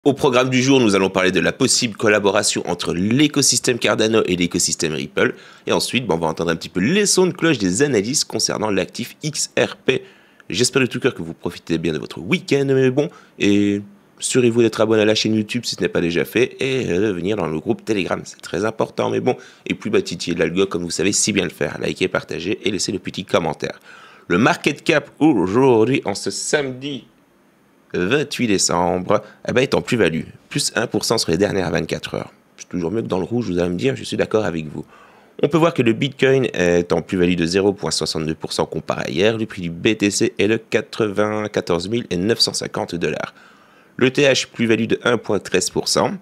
Au programme du jour, nous allons parler de la possible collaboration entre l'écosystème Cardano et l'écosystème Ripple. Et ensuite, on va entendre un petit peu les sons de cloche des analyses concernant l'actif XRP. J'espère de tout cœur que vous profitez bien de votre week-end, mais bon, et assurez-vous d'être abonné à la chaîne YouTube si ce n'est pas déjà fait, et de venir dans le groupe Telegram, c'est très important, mais bon, et plus titiller l'algo comme vous savez si bien le faire. Likez, partagez et laissez le petit commentaire. Le market cap aujourd'hui, en ce samedi 28 décembre, est en plus-value, plus 1% sur les dernières 24 heures. C'est toujours mieux que dans le rouge, vous allez me dire, je suis d'accord avec vous. On peut voir que le Bitcoin est en plus-value de 0,62% comparé à hier. Le prix du BTC est de 94 950 $. Le TH plus-value de 1,13%.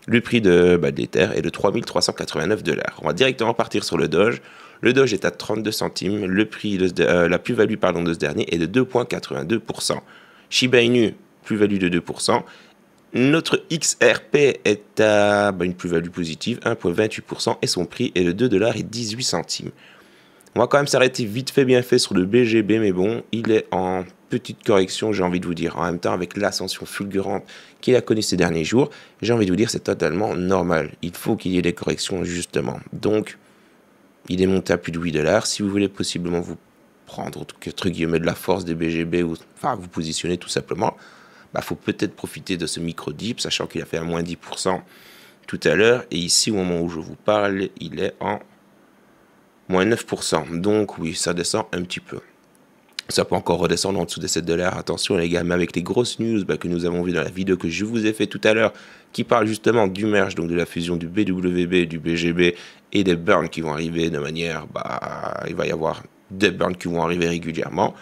Le prix de l'Ether est de 3 389 $. On va directement partir sur le Doge. Le Doge est à 32 centimes. Le prix la plus-value de ce dernier est de 2,82%. Shiba Inu, plus-value de 2%. Notre XRP est à une plus-value positive, 1,28%, et son prix est de 2,18 $. On va quand même s'arrêter vite fait, bien fait sur le BGB, mais bon, il est en petite correction, j'ai envie de vous dire. En même temps, avec l'ascension fulgurante qu'il a connue ces derniers jours, j'ai envie de vous dire, c'est totalement normal. Il faut qu'il y ait des corrections, justement. Donc, il est monté à plus de 8 $. Si vous voulez possiblement vous prendre entre guillemets de la force des BGB ou vous positionner tout simplement, faut peut-être profiter de ce micro dip, sachant qu'il a fait un moins 10% tout à l'heure, et ici au moment où je vous parle il est en moins 9%, donc oui, ça descend un petit peu. Ça peut encore redescendre en dessous des 7 $. Attention les gars, mais avec les grosses news que nous avons vues dans la vidéo que je vous ai fait tout à l'heure, qui parle justement du merge, donc de la fusion du BWB, du BGB et des burns qui vont arriver de manière, il va y avoir des burns qui vont arriver régulièrement.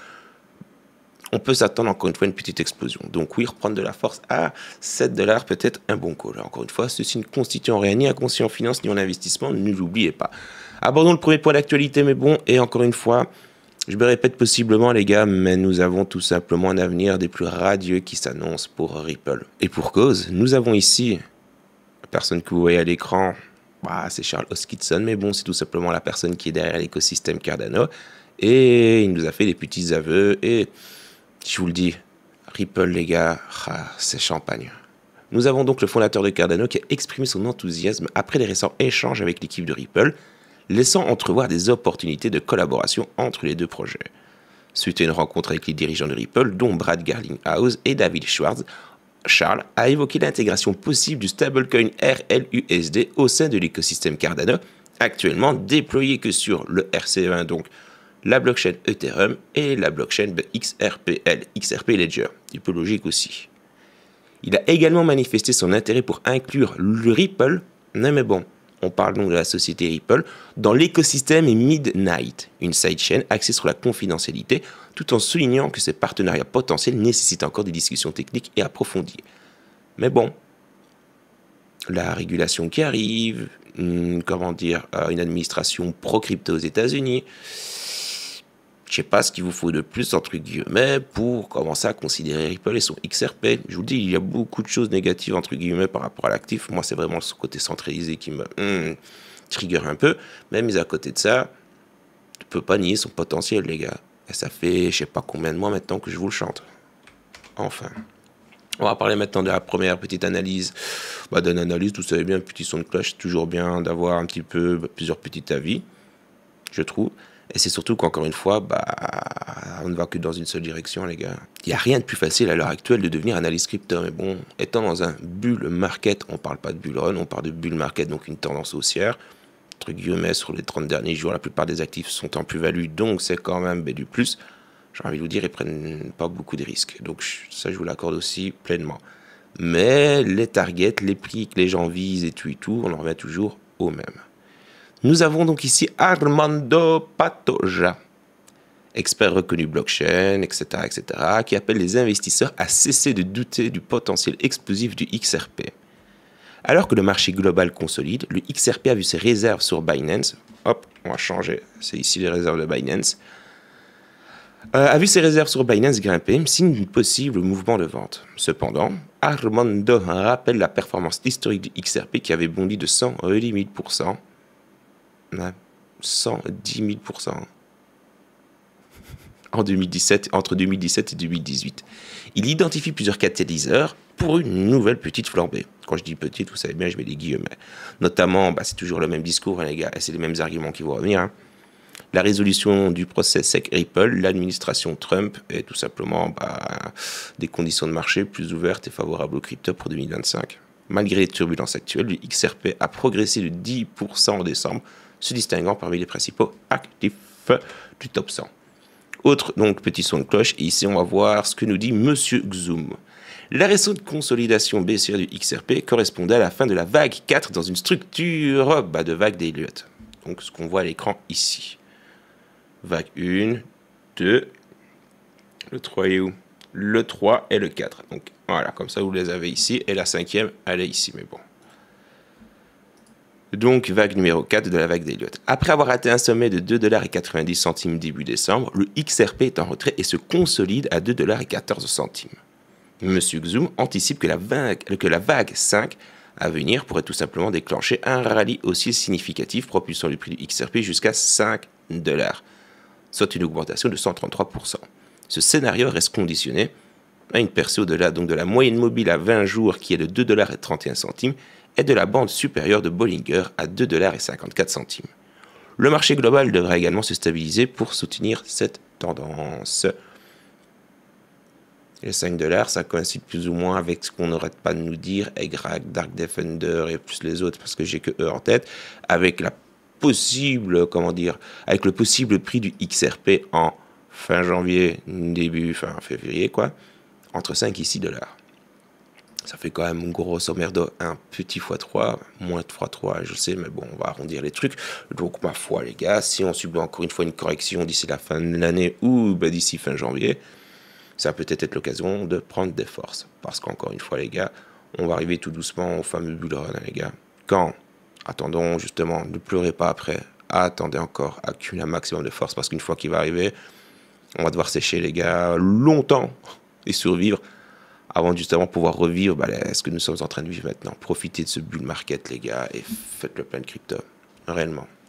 On peut s'attendre encore une fois à une petite explosion. Donc oui, reprendre de la force à 7 $, peut-être un bon call. Encore une fois, ceci ne constitue en rien ni un conseil en finance ni en investissement, ne l'oubliez pas. Abordons le premier point d'actualité, mais bon, et encore une fois, je me répète possiblement les gars, mais nous avons tout simplement un avenir des plus radieux qui s'annonce pour Ripple. Et pour cause, nous avons ici, la personne que vous voyez à l'écran, c'est Charles Hoskinson, mais bon, c'est tout simplement la personne qui est derrière l'écosystème Cardano, et il nous a fait des petits aveux, et je vous le dis, Ripple les gars, c'est champagne. Nous avons donc le fondateur de Cardano qui a exprimé son enthousiasme après les récents échanges avec l'équipe de Ripple, laissant entrevoir des opportunités de collaboration entre les deux projets. Suite à une rencontre avec les dirigeants de Ripple, dont Brad Garlinghouse et David Schwartz, Charles a évoqué l'intégration possible du stablecoin RLUSD au sein de l'écosystème Cardano, actuellement déployé que sur le RC20, donc la blockchain Ethereum et la blockchain XRPL, XRP Ledger, un peu logique aussi. Il a également manifesté son intérêt pour inclure le Ripple, non mais bon, on parle donc de la société Ripple, dans l'écosystème Midnight, une sidechain axée sur la confidentialité, tout en soulignant que ces partenariats potentiels nécessitent encore des discussions techniques et approfondies. Mais bon, la régulation qui arrive, une administration pro-crypto aux États-Unis, je sais pas ce qu'il vous faut de plus, entre guillemets, pour commencer à considérer Ripple et son XRP. Je vous le dis, il y a beaucoup de choses négatives, entre guillemets, par rapport à l'actif. Moi, c'est vraiment ce côté centralisé qui me trigger un peu. Mais mis à côté de ça, tu peux pas nier son potentiel, les gars. Et ça fait, je sais pas combien de mois maintenant que je vous le chante. Enfin. On va parler maintenant de la première petite analyse. D'une analyse, vous savez bien, petit son de cloche, c'est toujours bien d'avoir un petit peu plusieurs petits avis, je trouve. Et c'est surtout qu'encore une fois, on ne va que dans une seule direction, les gars. Il n'y a rien de plus facile à l'heure actuelle de devenir analyste crypto. Mais bon, étant dans un bull market, on ne parle pas de bull run, on parle de bull market, donc une tendance haussière. Entre guillemets, sur les 30 derniers jours, la plupart des actifs sont en plus-value, donc c'est quand même du plus. J'ai envie de vous dire, ils prennent pas beaucoup de risques. Donc ça, je vous l'accorde aussi pleinement. Mais les targets, les prix que les gens visent et tout, on en revient toujours au même. Nous avons donc ici Armando Patoja, expert reconnu blockchain, etc., qui appelle les investisseurs à cesser de douter du potentiel explosif du XRP. Alors que le marché global consolide, le XRP a vu ses réserves sur Binance, hop, on va changer, c'est ici les réserves de Binance, a vu ses réserves sur Binance grimper, signe d'un possible mouvement de vente. Cependant, Armando rappelle la performance historique du XRP qui avait bondi de 110 000%. 110 000%. en 2017, entre 2017 et 2018. Il identifie plusieurs catalyseurs pour une nouvelle petite flambée. Quand je dis petite, vous savez bien, je mets des guillemets. Notamment, c'est toujours le même discours, hein, les gars, et c'est les mêmes arguments qui vont revenir. Hein. La résolution du procès SEC Ripple, l'administration Trump et tout simplement des conditions de marché plus ouvertes et favorables aux cryptos pour 2025. Malgré les turbulences actuelles, le XRP a progressé de 10% en décembre, se distinguant parmi les principaux actifs du top 100. Autre donc petit son de cloche, et ici on va voir ce que nous dit Monsieur Xoom. La récente consolidation baissière du XRP correspondait à la fin de la vague 4 dans une structure de vague d'Elliott. Donc ce qu'on voit à l'écran ici. Vague 1, 2, le 3 est où? Le 3 et le 4. Donc voilà, comme ça vous les avez ici. Et la cinquième, elle est ici, mais bon. Donc vague numéro 4 de la vague d'Elliott. Après avoir atteint un sommet de 2,90$ début décembre, le XRP est en retrait et se consolide à 2,14$. Monsieur Xoom anticipe que la vague 5 à venir pourrait tout simplement déclencher un rallye aussi significatif propulsant le prix du XRP jusqu'à 5$. Soit une augmentation de 133%. Ce scénario reste conditionné à une percée au-delà donc de la moyenne mobile à 20 jours qui est de 2,31$ et de la bande supérieure de Bollinger à 2,54$. Le marché global devrait également se stabiliser pour soutenir cette tendance. Les 5$, ça coïncide plus ou moins avec ce qu'on n'arrête pas de nous dire, EGRAC, Dark Defender et plus les autres parce que j'ai que eux en tête, avec la possible, avec le possible prix du XRP en fin janvier, fin février, quoi, entre 5 et 6$. Ça fait quand même grosso merdo un petit x3, moins de x3, je sais, mais bon, on va arrondir les trucs. Donc, ma foi, les gars, si on subit encore une fois une correction d'ici la fin de l'année ou d'ici fin janvier, ça peut être l'occasion de prendre des forces. Parce qu'encore une fois, les gars, on va arriver tout doucement au fameux bull run, les gars. Quand attendons justement, ne pleurez pas après. Attendez encore, accumulez un maximum de force parce qu'une fois qu'il va arriver, on va devoir sécher les gars longtemps et survivre avant justement pouvoir revivre ce que nous sommes en train de vivre maintenant. Profitez de ce bull market les gars et faites le plein de crypto, réellement.